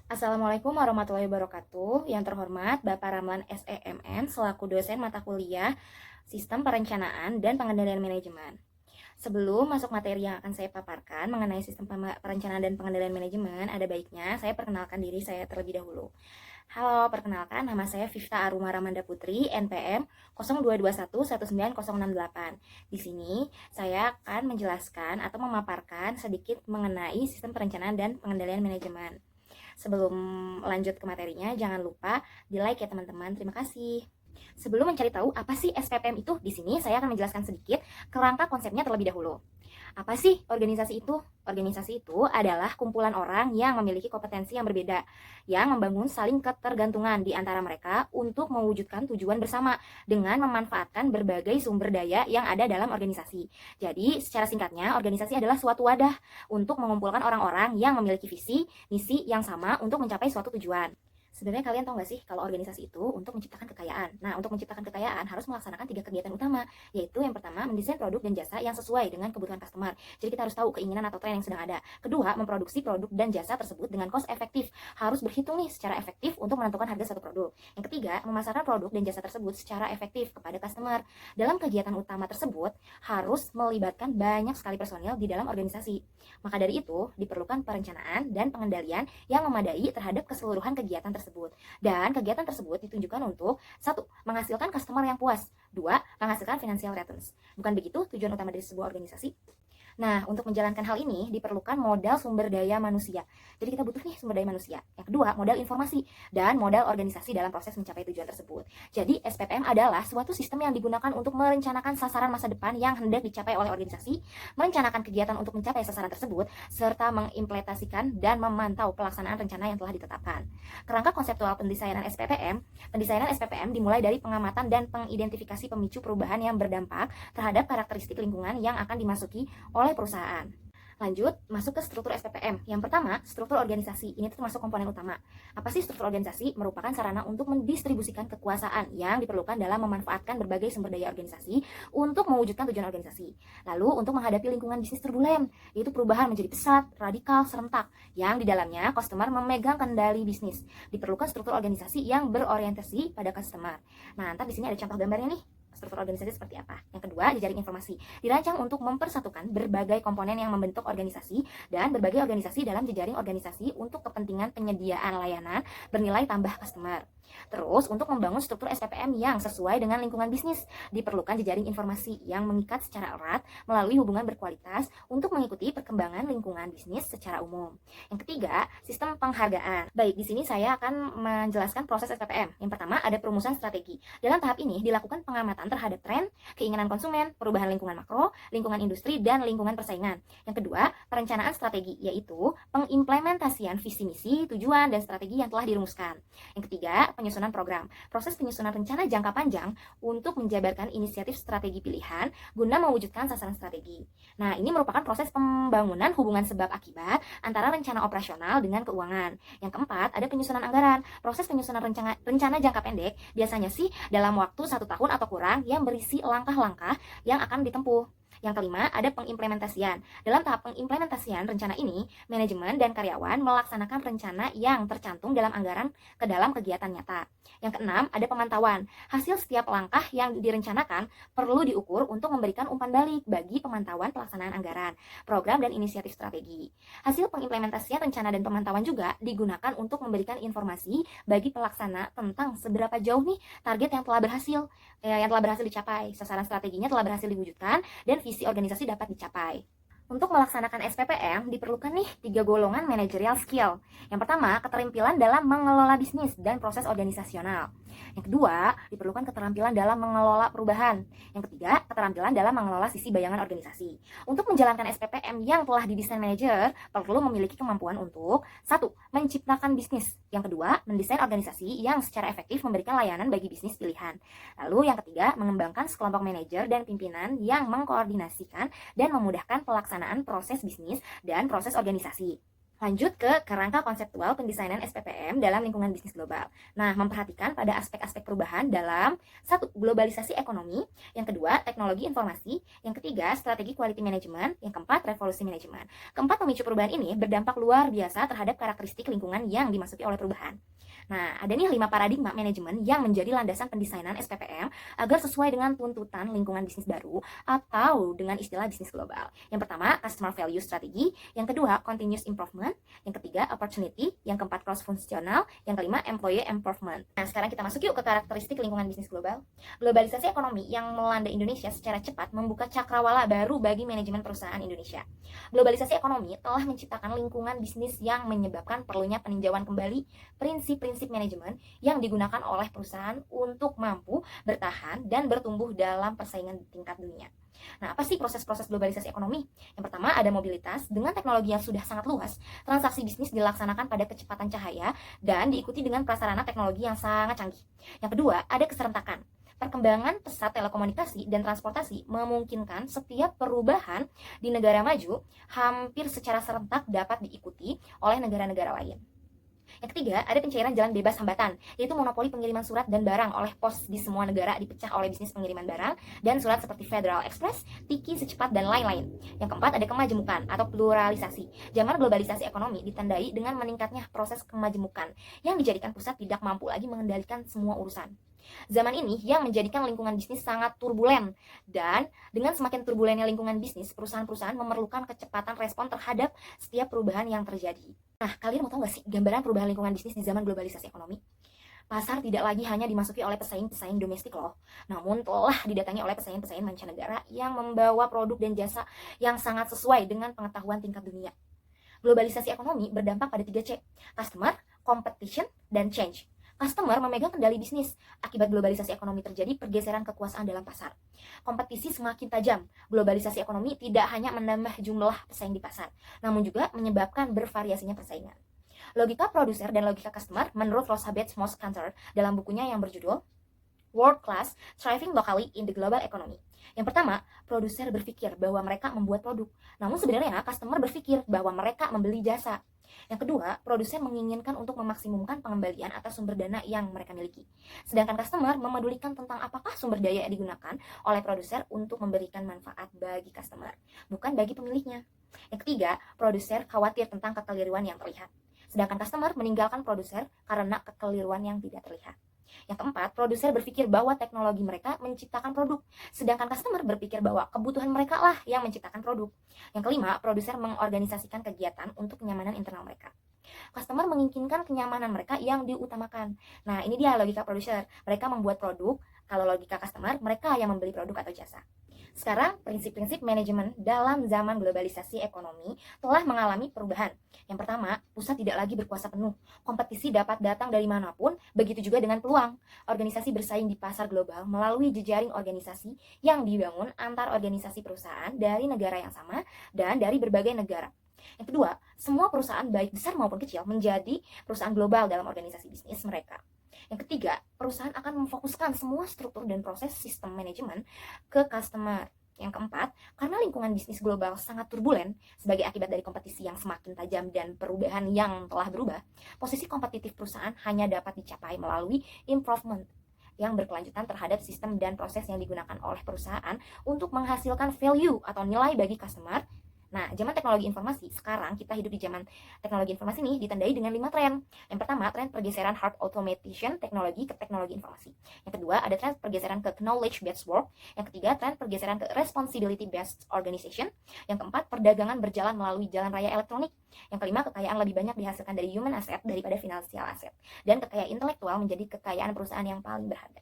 Assalamualaikum warahmatullahi wabarakatuh. Yang terhormat Bapak Ramlan SEMN selaku dosen mata kuliah Sistem Perencanaan dan Pengendalian Manajemen. Sebelum masuk materi yang akan saya paparkan mengenai sistem perencanaan dan pengendalian manajemen, ada baiknya saya perkenalkan diri saya terlebih dahulu. Halo, perkenalkan nama saya Vifta Aruma Ramanda Putri, NPM 0221919068. Di sini saya akan menjelaskan atau memaparkan sedikit mengenai sistem perencanaan dan pengendalian manajemen. Sebelum lanjut ke materinya, jangan lupa di like ya teman-teman. Terima kasih. Sebelum mencari tahu apa sih SPPM itu, di sini saya akan menjelaskan sedikit kerangka konsepnya terlebih dahulu. Apa sih organisasi itu? Organisasi itu adalah kumpulan orang yang memiliki kompetensi yang berbeda, yang membangun saling ketergantungan di antara mereka untuk mewujudkan tujuan bersama dengan memanfaatkan berbagai sumber daya yang ada dalam organisasi. Jadi, secara singkatnya, organisasi adalah suatu wadah untuk mengumpulkan orang-orang yang memiliki visi, misi yang sama untuk mencapai suatu tujuan. Sebenarnya kalian tahu nggak sih kalau organisasi itu untuk menciptakan kekayaan. Nah, untuk menciptakan kekayaan harus melaksanakan 3 kegiatan utama, yaitu yang pertama mendesain produk dan jasa yang sesuai dengan kebutuhan customer. Jadi kita harus tahu keinginan atau tren yang sedang ada. Kedua, memproduksi produk dan jasa tersebut dengan cost efektif. Harus berhitung nih secara efektif untuk menentukan harga satu produk. Yang ketiga, memasarkan produk dan jasa tersebut secara efektif kepada customer. Dalam kegiatan utama tersebut harus melibatkan banyak sekali personil di dalam organisasi. Maka dari itu, diperlukan perencanaan dan pengendalian yang memadai terhadap keseluruhan kegiatan tersebut. Dan kegiatan tersebut ditunjukkan untuk 1. Menghasilkan customer yang puas. 2. Menghasilkan financial returns. Bukan begitu tujuan utama dari sebuah organisasi? Nah, untuk menjalankan hal ini diperlukan modal sumber daya manusia. Jadi kita butuh nih sumber daya manusia. Yang kedua, modal informasi dan modal organisasi dalam proses mencapai tujuan tersebut. Jadi SPPM adalah suatu sistem yang digunakan untuk merencanakan sasaran masa depan yang hendak dicapai oleh organisasi, merencanakan kegiatan untuk mencapai sasaran tersebut, serta mengimplementasikan dan memantau pelaksanaan rencana yang telah ditetapkan. Kerangka konseptual pendesainan SPPM dimulai dari pengamatan dan pengidentifikasi pemicu perubahan yang berdampak terhadap karakteristik lingkungan yang akan dimasuki oleh perusahaan. Lanjut, masuk ke struktur SPPM. Yang pertama, struktur organisasi. Ini termasuk komponen utama. Apa sih struktur organisasi? Merupakan sarana untuk mendistribusikan kekuasaan yang diperlukan dalam memanfaatkan berbagai sumber daya organisasi untuk mewujudkan tujuan organisasi. Lalu, untuk menghadapi lingkungan bisnis turbulen, yaitu perubahan menjadi pesat, radikal, serentak, yang di dalamnya customer memegang kendali bisnis. Diperlukan struktur organisasi yang berorientasi pada customer. Nah, ntar di sini ada contoh gambarnya nih. Struktur organisasi seperti apa. Yang kedua, jejaring informasi. Dirancang untuk mempersatukan berbagai komponen yang membentuk organisasi dan berbagai organisasi dalam jejaring organisasi untuk kepentingan penyediaan layanan bernilai tambah customer. Terus, untuk membangun struktur SPPM yang sesuai dengan lingkungan bisnis, diperlukan jejaring informasi yang mengikat secara erat melalui hubungan berkualitas untuk mengikuti perkembangan lingkungan bisnis secara umum. Yang ketiga, sistem penghargaan. Baik, di sini saya akan menjelaskan proses SPPM. Yang pertama, ada perumusan strategi. Dalam tahap ini dilakukan pengamatan terhadap tren, keinginan konsumen, perubahan lingkungan makro, lingkungan industri, dan lingkungan persaingan. Yang kedua, perencanaan strategi, yaitu pengimplementasian visi misi, tujuan, dan strategi yang telah dirumuskan. Yang ketiga, penyusunan program. Proses penyusunan rencana jangka panjang untuk menjabarkan inisiatif strategi pilihan guna mewujudkan sasaran strategi. Nah, ini merupakan proses pembangunan hubungan sebab akibat antara rencana operasional dengan keuangan. Yang keempat, ada penyusunan anggaran. Proses penyusunan rencana jangka pendek biasanya sih dalam waktu 1 tahun atau kurang yang berisi langkah-langkah yang akan ditempuh. Yang kelima, ada pengimplementasian. Dalam tahap pengimplementasian rencana ini, manajemen dan karyawan melaksanakan rencana yang tercantum dalam anggaran ke dalam kegiatan nyata. Yang keenam, ada pemantauan. Hasil setiap langkah yang direncanakan perlu diukur untuk memberikan umpan balik bagi pemantauan pelaksanaan anggaran, program, dan inisiatif strategi. Hasil pengimplementasian rencana dan pemantauan juga digunakan untuk memberikan informasi bagi pelaksana tentang seberapa jauh nih target yang telah berhasil dicapai, sasaran strateginya telah berhasil diwujudkan, dan visi organisasi dapat dicapai. Untuk melaksanakan SPPM diperlukan nih 3 golongan managerial skill. Yang pertama, keterampilan dalam mengelola bisnis dan proses organisasional. Yang kedua, diperlukan keterampilan dalam mengelola perubahan. Yang ketiga, keterampilan dalam mengelola sisi bayangan organisasi. Untuk menjalankan SPPM yang telah didesain manajer, perlu memiliki kemampuan untuk 1. Menciptakan bisnis. Yang kedua, mendesain organisasi yang secara efektif memberikan layanan bagi bisnis pilihan. Lalu yang ketiga, mengembangkan sekelompok manajer dan pimpinan yang mengkoordinasikan dan memudahkan pelaksanaan proses bisnis dan proses organisasi. Lanjut ke kerangka konseptual pendesainan SPPM dalam lingkungan bisnis global. Nah, memperhatikan pada aspek-aspek perubahan dalam satu, globalisasi ekonomi, yang kedua, teknologi informasi, yang ketiga, strategi quality management, yang keempat, revolusi manajemen. Keempat pemicu perubahan ini berdampak luar biasa terhadap karakteristik lingkungan yang dimasuki oleh perubahan. Nah, ada nih 5 paradigma manajemen yang menjadi landasan pendesainan SPPM agar sesuai dengan tuntutan lingkungan bisnis baru atau dengan istilah bisnis global. Yang pertama, customer value strategy, yang kedua, continuous improvement, yang ketiga, opportunity, yang keempat, cross-functional, yang kelima, employee improvement. Nah, sekarang kita masuk yuk ke karakteristik lingkungan bisnis global. Globalisasi ekonomi yang melanda Indonesia secara cepat membuka cakrawala baru bagi manajemen perusahaan Indonesia. Globalisasi ekonomi telah menciptakan lingkungan bisnis yang menyebabkan perlunya peninjauan kembali prinsip-prinsip manajemen yang digunakan oleh perusahaan untuk mampu bertahan dan bertumbuh dalam persaingan di tingkat dunia. Nah, apa sih proses-proses globalisasi ekonomi? Yang pertama, ada mobilitas. Dengan teknologi yang sudah sangat luas, transaksi bisnis dilaksanakan pada kecepatan cahaya dan diikuti dengan prasarana teknologi yang sangat canggih. Yang kedua, ada keserentakan. Perkembangan pesat telekomunikasi dan transportasi memungkinkan setiap perubahan di negara maju hampir secara serentak dapat diikuti oleh negara-negara lain. Yang ketiga, ada pencairan jalan bebas hambatan, yaitu monopoli pengiriman surat dan barang oleh pos di semua negara dipecah oleh bisnis pengiriman barang dan surat seperti Federal Express, Tiki Secepat, dan lain-lain. Yang keempat, ada kemajemukan atau pluralisasi. Zaman globalisasi ekonomi ditandai dengan meningkatnya proses kemajemukan yang dijadikan pusat tidak mampu lagi mengendalikan semua urusan. Zaman ini yang menjadikan lingkungan bisnis sangat turbulen, dan dengan semakin turbulennya lingkungan bisnis, perusahaan-perusahaan memerlukan kecepatan respon terhadap setiap perubahan yang terjadi. Nah, kalian mau tahu nggak sih gambaran perubahan lingkungan bisnis di zaman globalisasi ekonomi? Pasar tidak lagi hanya dimasuki oleh pesaing-pesaing domestik loh, namun telah didatangi oleh pesaing-pesaing mancanegara yang membawa produk dan jasa yang sangat sesuai dengan pengetahuan tingkat dunia. Globalisasi ekonomi berdampak pada 3C, customer, competition, dan change. Customer memegang kendali bisnis. Akibat globalisasi ekonomi terjadi pergeseran kekuasaan dalam pasar. Kompetisi semakin tajam. Globalisasi ekonomi tidak hanya menambah jumlah pesaing di pasar, namun juga menyebabkan bervariasinya persaingan. Logika produser dan logika customer menurut Elizabeth Moss Cantor dalam bukunya yang berjudul World Class Thriving Locally in the Global Economy. Yang pertama, produser berpikir bahwa mereka membuat produk, namun sebenarnya customer berpikir bahwa mereka membeli jasa. Yang kedua, produsen menginginkan untuk memaksimumkan pengembalian atas sumber dana yang mereka miliki. Sedangkan customer memedulikan tentang apakah sumber daya yang digunakan oleh produser untuk memberikan manfaat bagi customer, bukan bagi pemiliknya. Yang ketiga, produser khawatir tentang kekeliruan yang terlihat. Sedangkan customer meninggalkan produser karena kekeliruan yang tidak terlihat. Yang keempat, produser berpikir bahwa teknologi mereka menciptakan produk, sedangkan customer berpikir bahwa kebutuhan mereka lah yang menciptakan produk. Yang kelima, produser mengorganisasikan kegiatan untuk kenyamanan internal mereka. Customer menginginkan kenyamanan mereka yang diutamakan. Nah, ini dia logika produser. Mereka membuat produk, kalau logika customer, mereka yang membeli produk atau jasa. Sekarang, prinsip-prinsip manajemen dalam zaman globalisasi ekonomi telah mengalami perubahan. Yang pertama, pusat tidak lagi berkuasa penuh. Kompetisi dapat datang dari manapun, begitu juga dengan peluang. Organisasi bersaing di pasar global melalui jejaring organisasi yang dibangun antar organisasi perusahaan dari negara yang sama dan dari berbagai negara. Yang kedua, semua perusahaan baik besar maupun kecil menjadi perusahaan global dalam organisasi bisnis mereka. Yang ketiga, perusahaan akan memfokuskan semua struktur dan proses sistem manajemen ke customer. Yang keempat, karena lingkungan bisnis global sangat turbulen sebagai akibat dari kompetisi yang semakin tajam dan perubahan yang telah berubah, posisi kompetitif perusahaan hanya dapat dicapai melalui improvement yang berkelanjutan terhadap sistem dan proses yang digunakan oleh perusahaan untuk menghasilkan value atau nilai bagi customer. Nah, zaman teknologi informasi, sekarang kita hidup di zaman teknologi informasi nih ditandai dengan 5 tren. Yang pertama, tren pergeseran hard automation teknologi ke teknologi informasi. Yang kedua, ada tren pergeseran ke knowledge-based work. Yang ketiga, tren pergeseran ke responsibility-based organization. Yang keempat, perdagangan berjalan melalui jalan raya elektronik. Yang kelima, kekayaan lebih banyak dihasilkan dari human asset daripada financial asset. Dan kekayaan intelektual menjadi kekayaan perusahaan yang paling berharga.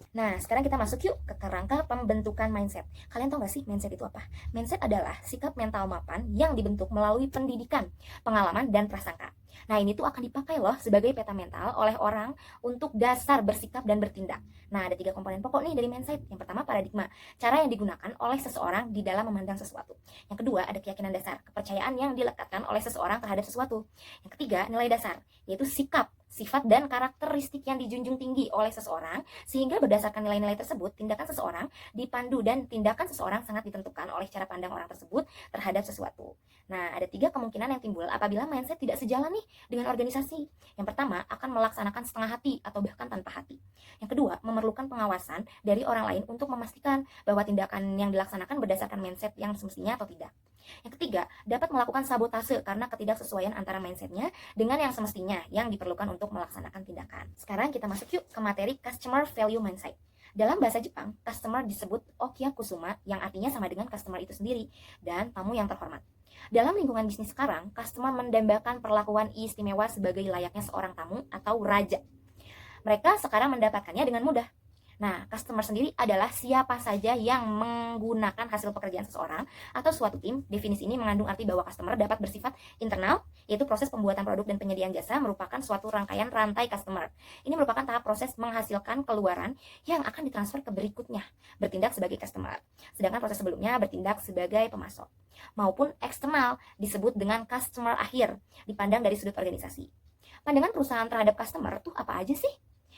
Nah, sekarang kita masuk yuk ke kerangka pembentukan mindset. Kalian tahu gak sih mindset itu apa? Mindset adalah sikap mental mapan yang dibentuk melalui pendidikan, pengalaman, dan prasangka. Nah, ini tuh akan dipakai loh sebagai peta mental oleh orang untuk dasar bersikap dan bertindak. Nah, ada 3 komponen pokok nih dari mindset. Yang pertama, paradigma, cara yang digunakan oleh seseorang di dalam memandang sesuatu. Yang kedua, ada keyakinan dasar, kepercayaan yang dilekatkan oleh seseorang terhadap sesuatu. Yang ketiga, nilai dasar, yaitu sikap sifat dan karakteristik yang dijunjung tinggi oleh seseorang, sehingga berdasarkan nilai-nilai tersebut, tindakan seseorang dipandu dan tindakan seseorang sangat ditentukan oleh cara pandang orang tersebut terhadap sesuatu. Nah, ada 3 kemungkinan yang timbul apabila mindset tidak sejalan nih dengan organisasi. Yang pertama, akan melaksanakan setengah hati atau bahkan tanpa hati. Yang kedua, memerlukan pengawasan dari orang lain untuk memastikan bahwa tindakan yang dilaksanakan berdasarkan mindset yang semestinya atau tidak. Yang ketiga, dapat melakukan sabotase karena ketidaksesuaian antara mindsetnya dengan yang semestinya yang diperlukan untuk melaksanakan tindakan. Sekarang kita masuk yuk ke materi Customer Value Mindset. Dalam bahasa Jepang, customer disebut Okyakusuma yang artinya sama dengan customer itu sendiri dan tamu yang terhormat. Dalam lingkungan bisnis sekarang, customer mendambakan perlakuan istimewa sebagai layaknya seorang tamu atau raja. Mereka sekarang mendapatkannya dengan mudah. Nah, customer sendiri adalah siapa saja yang menggunakan hasil pekerjaan seseorang atau suatu tim. Definisi ini mengandung arti bahwa customer dapat bersifat internal, yaitu proses pembuatan produk dan penyediaan jasa merupakan suatu rangkaian rantai customer. Ini merupakan tahap proses menghasilkan keluaran yang akan ditransfer ke berikutnya, bertindak sebagai customer. Sedangkan proses sebelumnya bertindak sebagai pemasok. Maupun eksternal, disebut dengan customer akhir, dipandang dari sudut organisasi. Pandangan perusahaan terhadap customer tuh apa aja sih?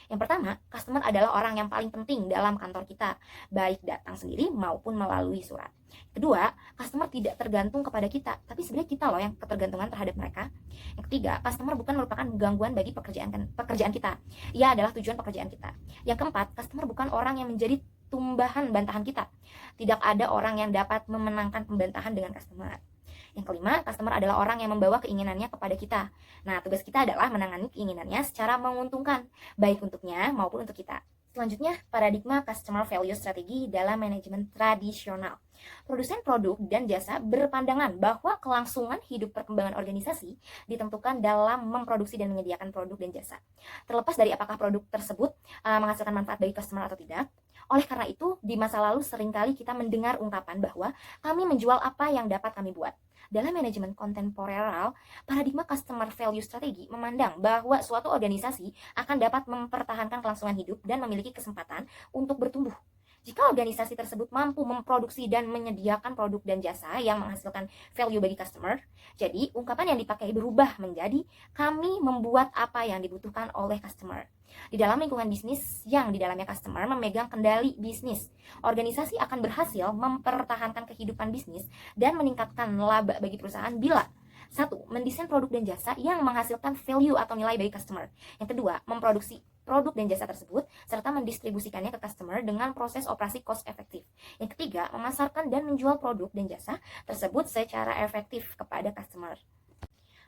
Yang pertama, customer adalah orang yang paling penting dalam kantor kita, baik datang sendiri maupun melalui surat. Kedua, customer tidak tergantung kepada kita, tapi sebenarnya kita loh yang ketergantungan terhadap mereka. Yang ketiga, customer bukan merupakan gangguan bagi pekerjaan kita. Ia adalah tujuan pekerjaan kita. Yang keempat, customer bukan orang yang menjadi tumbahan bantahan kita. Tidak ada orang yang dapat memenangkan pembantahan dengan customer. Yang kelima, customer adalah orang yang membawa keinginannya kepada kita. Nah, tugas kita adalah menangani keinginannya secara menguntungkan, baik untuknya maupun untuk kita. Selanjutnya, paradigma customer value strategi dalam manajemen tradisional. Produsen produk dan jasa berpandangan bahwa kelangsungan hidup perkembangan organisasi ditentukan dalam memproduksi dan menyediakan produk dan jasa. Terlepas dari apakah produk tersebut menghasilkan manfaat bagi customer atau tidak. Oleh karena itu, di masa lalu seringkali kita mendengar ungkapan bahwa kami menjual apa yang dapat kami buat. Dalam manajemen kontemporer, paradigma customer value strategi memandang bahwa suatu organisasi akan dapat mempertahankan kelangsungan hidup dan memiliki kesempatan untuk bertumbuh. Jika organisasi tersebut mampu memproduksi dan menyediakan produk dan jasa yang menghasilkan value bagi customer, jadi ungkapan yang dipakai berubah menjadi kami membuat apa yang dibutuhkan oleh customer. Di dalam lingkungan bisnis yang di dalamnya customer memegang kendali bisnis, organisasi akan berhasil mempertahankan kehidupan bisnis dan meningkatkan laba bagi perusahaan bila 1. Mendesain produk dan jasa yang menghasilkan value atau nilai bagi customer. Yang kedua, memproduksi produk dan jasa tersebut serta mendistribusikannya ke customer dengan proses operasi cost efektif. Yang ketiga, memasarkan dan menjual produk dan jasa tersebut secara efektif kepada customer.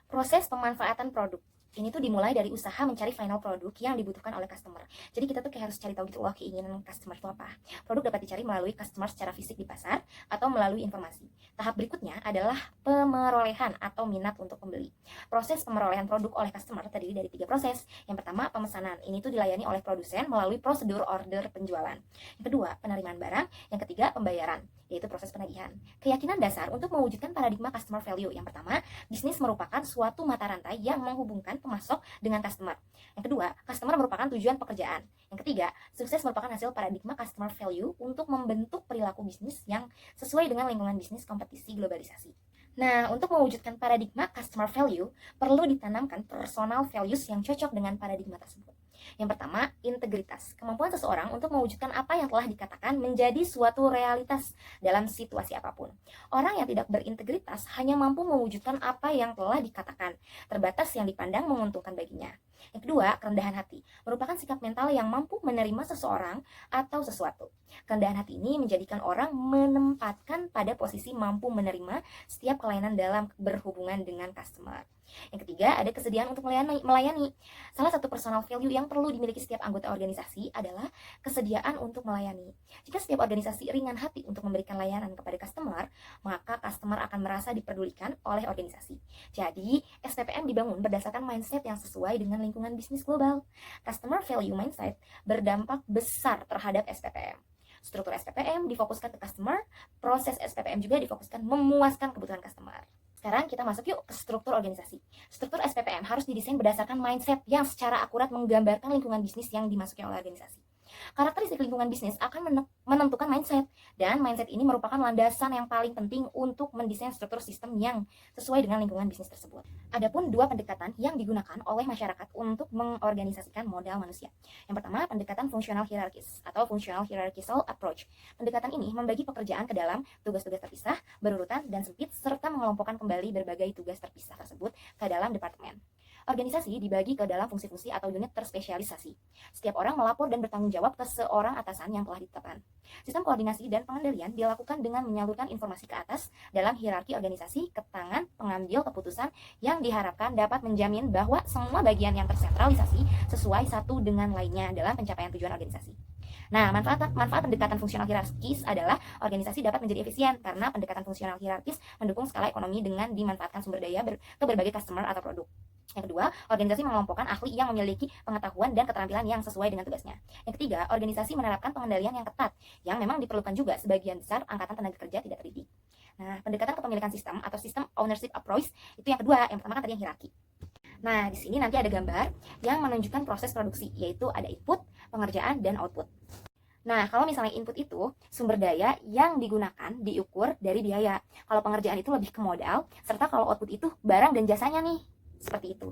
Proses pemanfaatan produk. Ini tuh dimulai dari usaha mencari final produk yang dibutuhkan oleh customer. Jadi kita tuh kayak harus cari tahu gitu loh keinginan customer itu apa. Produk dapat dicari melalui customer secara fisik di pasar atau melalui informasi. Tahap berikutnya adalah pemerolehan atau minat untuk pembeli. Proses pemerolehan produk oleh customer terdiri dari 3 proses. Yang pertama, pemesanan. Ini tuh dilayani oleh produsen melalui prosedur order penjualan. Yang kedua, penerimaan barang. Yang ketiga, pembayaran, yaitu proses penagihan. Keyakinan dasar untuk mewujudkan paradigma customer value. Yang pertama, bisnis merupakan suatu mata rantai yang menghubungkan pemasok dengan customer. Yang kedua, customer merupakan tujuan pekerjaan. Yang ketiga, sukses merupakan hasil paradigma customer value untuk membentuk perilaku bisnis yang sesuai dengan lingkungan bisnis kompetisi globalisasi. Nah, untuk mewujudkan paradigma customer value, perlu ditanamkan personal values yang cocok dengan paradigma tersebut. Yang pertama, integritas. Kemampuan seseorang untuk mewujudkan apa yang telah dikatakan menjadi suatu realitas dalam situasi apapun. Orang yang tidak berintegritas hanya mampu mewujudkan apa yang telah dikatakan, terbatas yang dipandang menguntungkan baginya. Yang kedua, kerendahan hati. Merupakan sikap mental yang mampu menerima seseorang atau sesuatu. Kerendahan hati ini menjadikan orang menempatkan pada posisi mampu menerima setiap kelainan dalam berhubungan dengan customer. Yang ketiga, ada kesediaan untuk melayani. Salah satu personal value yang perlu dimiliki setiap anggota organisasi adalah kesediaan untuk melayani. Jika setiap organisasi ringan hati untuk memberikan layanan kepada customer, maka customer akan merasa diperdulikan oleh organisasi. Jadi, SPPM dibangun berdasarkan mindset yang sesuai dengan lingkungan bisnis global. Customer value mindset berdampak besar terhadap SPPM. Struktur SPPM difokuskan ke customer, proses SPPM juga difokuskan memuaskan kebutuhan customer. Sekarang kita masuk yuk ke struktur organisasi. Struktur SPPM harus didesain berdasarkan mindset yang secara akurat menggambarkan lingkungan bisnis yang dimasuki oleh organisasi. Karakteristik lingkungan bisnis akan menentukan mindset, dan mindset ini merupakan landasan yang paling penting untuk mendesain struktur sistem yang sesuai dengan lingkungan bisnis tersebut. Adapun dua pendekatan yang digunakan oleh masyarakat untuk mengorganisasikan modal manusia. Yang pertama, pendekatan fungsional hierarkis atau functional hierarchical approach. Pendekatan ini membagi pekerjaan ke dalam tugas-tugas terpisah, berurutan dan sempit, serta mengelompokkan kembali berbagai tugas terpisah tersebut ke dalam departemen. Organisasi dibagi ke dalam fungsi-fungsi atau unit terspesialisasi. Setiap orang melapor dan bertanggung jawab ke seorang atasan yang telah ditetapkan. Sistem koordinasi dan pengendalian dilakukan dengan menyalurkan informasi ke atas dalam hierarki organisasi ke tangan pengambil keputusan yang diharapkan dapat menjamin bahwa semua bagian yang tersentralisasi sesuai satu dengan lainnya dalam pencapaian tujuan organisasi. Nah, manfaat pendekatan fungsional hierarkis adalah organisasi dapat menjadi efisien karena pendekatan fungsional hierarkis mendukung skala ekonomi dengan dimanfaatkan sumber daya ke berbagai customer atau produk. Yang kedua, organisasi mengelompokkan ahli yang memiliki pengetahuan dan keterampilan yang sesuai dengan tugasnya. Yang ketiga, organisasi menerapkan pengendalian yang ketat, yang memang diperlukan juga sebagian besar angkatan tenaga kerja tidak terdidik. Nah, pendekatan kepemilikan sistem atau sistem ownership approach itu yang kedua, yang pertama kan tadi yang hierarki. Nah, di sini nanti ada gambar yang menunjukkan proses produksi, yaitu ada input, pengerjaan, dan output. Nah, kalau misalnya input itu sumber daya yang digunakan diukur dari biaya. Kalau pengerjaan itu lebih ke modal, serta kalau output itu barang dan jasanya nih. Seperti itu.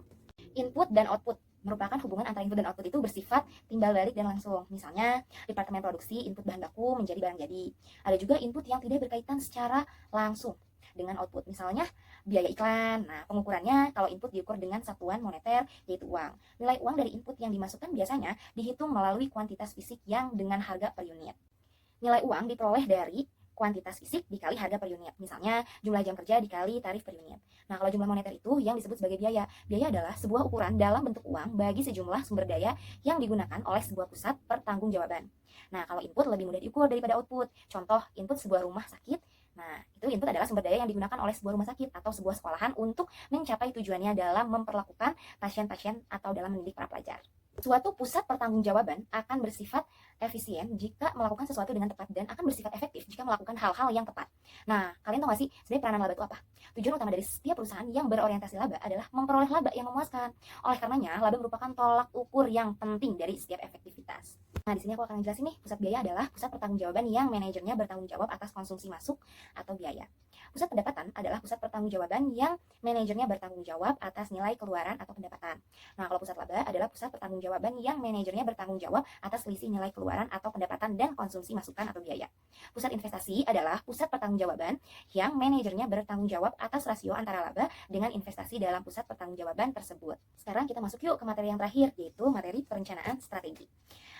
Input dan output merupakan hubungan antara input dan output itu bersifat timbal balik dan langsung. Misalnya, departemen produksi input bahan baku menjadi barang jadi. Ada juga input yang tidak berkaitan secara langsung dengan output. Misalnya, biaya iklan. Nah, pengukurannya kalau input diukur dengan satuan moneter, yaitu uang. Nilai uang dari input yang dimasukkan biasanya dihitung melalui kuantitas fisik yang dengan harga per unit. Nilai uang diperoleh dari kuantitas fisik dikali harga per unit. Misalnya, jumlah jam kerja dikali tarif per unit. Nah, kalau jumlah moneter itu yang disebut sebagai biaya. Biaya adalah sebuah ukuran dalam bentuk uang bagi sejumlah sumber daya yang digunakan oleh sebuah pusat pertanggungjawaban. Nah, kalau input lebih mudah diukur daripada output. Contoh, input sebuah rumah sakit. Nah, itu input adalah sumber daya yang digunakan oleh sebuah rumah sakit atau sebuah sekolahan untuk mencapai tujuannya dalam memperlakukan pasien-pasien atau dalam mendidik para pelajar. Suatu pusat pertanggungjawaban akan bersifat efisien jika melakukan sesuatu dengan tepat dan akan bersifat efektif jika melakukan hal-hal yang tepat. Nah, kalian tahu gak sih sebenarnya peranan laba itu apa? Tujuan utama dari setiap perusahaan yang berorientasi laba adalah memperoleh laba yang memuaskan. Oleh karenanya, laba merupakan tolak ukur yang penting dari setiap efektivitas. Nah, di sini aku akan jelasin nih, pusat biaya adalah pusat pertanggungjawaban yang manajernya bertanggung jawab atas konsumsi masuk atau biaya. Pusat pendapatan adalah pusat pertanggungjawaban yang manajernya bertanggung jawab atas nilai keluaran atau pendapatan. Nah, kalau pusat laba adalah pusat pertanggungjawaban yang manajernya bertanggung jawab atas selisih nilai keluaran atau pendapatan dan konsumsi masukan atau biaya. Pusat investasi adalah pusat pertanggungjawaban yang manajernya bertanggung jawab atas rasio antara laba dengan investasi dalam pusat pertanggungjawaban tersebut. Sekarang kita masuk yuk ke materi yang terakhir, yaitu materi perencanaan strategi.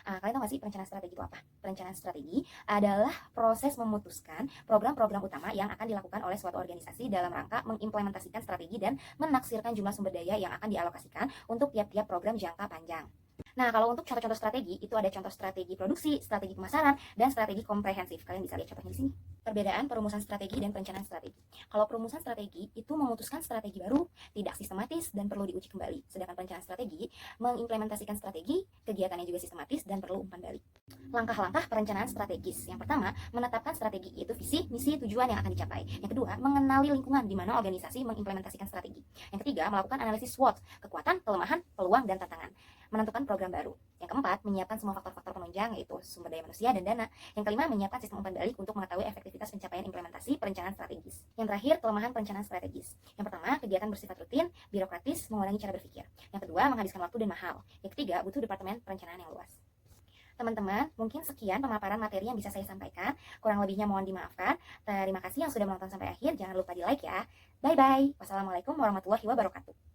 Kalian tahu gak sih perencanaan strategi itu apa? Perencanaan strategi adalah proses memutuskan program-program utama yang akan dilakukan oleh suatu organisasi dalam rangka mengimplementasikan strategi dan menaksirkan jumlah sumber daya yang akan dialokasikan untuk tiap-tiap program jangka panjang. Nah, kalau untuk contoh-contoh strategi, itu ada contoh strategi produksi, strategi pemasaran, dan strategi komprehensif. Kalian bisa lihat contohnya di sini. Perbedaan perumusan strategi dan perencanaan strategi. Kalau perumusan strategi itu memutuskan strategi baru, tidak sistematis, dan perlu diuji kembali. Sedangkan perencanaan strategi mengimplementasikan strategi, kegiatannya juga sistematis, dan perlu umpan balik. Langkah-langkah perencanaan strategis. Yang pertama, menetapkan strategi, yaitu visi, misi, tujuan yang akan dicapai. Yang kedua, mengenali lingkungan di mana organisasi mengimplementasikan strategi. Yang ketiga, melakukan analisis SWOT, kekuatan, kelemahan, peluang, dan tantangan. Menentukan program baru. Yang keempat, menyiapkan semua faktor-faktor penunjang, yaitu sumber daya manusia dan dana. Yang kelima, menyiapkan sistem umpan balik untuk mengetahui efektivitas pencapaian implementasi perencanaan strategis. Yang terakhir, kelemahan perencanaan strategis. Yang pertama, kegiatan bersifat rutin, birokratis, mengurangi cara berpikir. Yang kedua, menghabiskan waktu dan mahal. Yang ketiga, butuh departemen perencanaan yang luas. Teman-teman, mungkin sekian pemaparan materi yang bisa saya sampaikan. Kurang lebihnya mohon dimaafkan. Terima kasih yang sudah menonton sampai akhir. Jangan lupa di like ya. Bye-bye. Wassalamualaikum warahmatullahi wabarakatuh.